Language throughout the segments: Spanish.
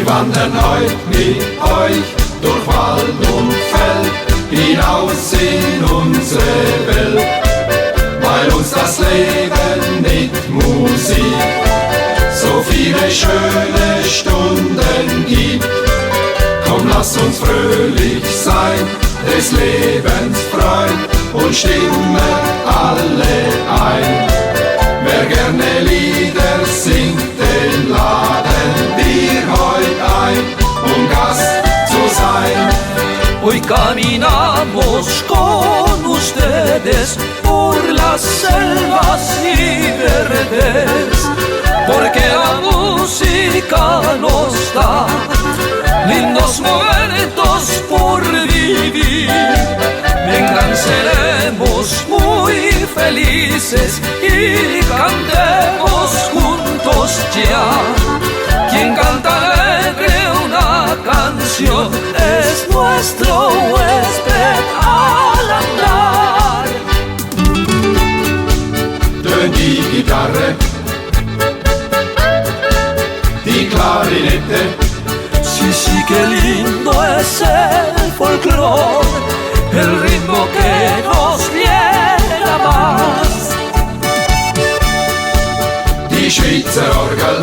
Wir wandern heute mit euch durch Wald und Feld hinaus in unsere Welt, weil uns das Leben mit Musik so viele schöne Stunden gibt. Komm, lass uns fröhlich sein, des Lebens Freund, und stimmen alle ein. Wer gerne Lieder singt, den laden wir heut ein, um Gast zu sein. Hoy caminamos con ustedes por las selvas y verdes, porque la música nos da lindos momentos por vivir. Vengan, seremos muy felices y cantemos juntos ya. Quien canta alegre una canción es nuestro huésped al andar. Tönt die Gitarre, die Klarinette. Sí, sí, qué lindo es el folclor, el ritmo que nos llega más. Die Schweizer Orgel,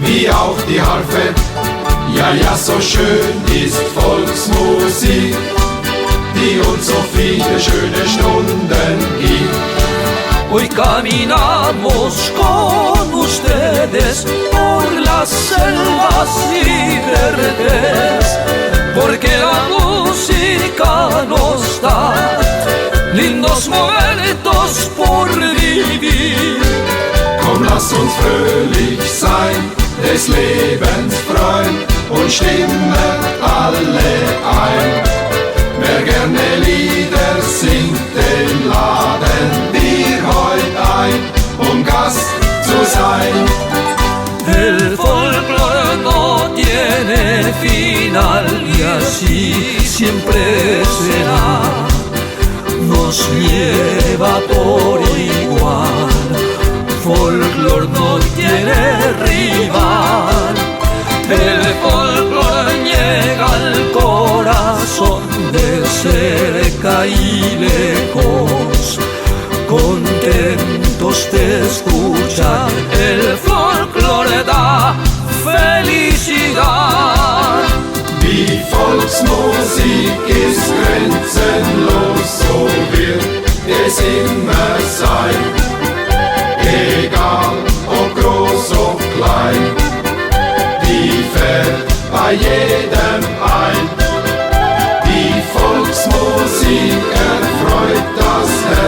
wie auch die Harfe, ja, ja, so schön ist Volksmusik, die uns so viele schöne Stunden gibt. Hoy caminamos con ustedes por las selvas y verdes, porque la música nos da lindos momentos por vivir. Komm, lass uns fröhlich sein, des Lebens Freund, und stimmen alle ein. Wer gerne Lieder singt, den laden wir heut ein, um Gast zu sein. El folclore no tiene final y así siempre será. Nos lleva por igual, folclore no tiene rival. El folclore llega al corazón de cerca y lejos, contentos de escuchar. El folclore da felicidad. Die Volksmusik ist grenzenlos, so wird es immer sein. Egal ob groß, ob klein, die fällt bei jedem ein. Die Volksmusik erfreut das Herz.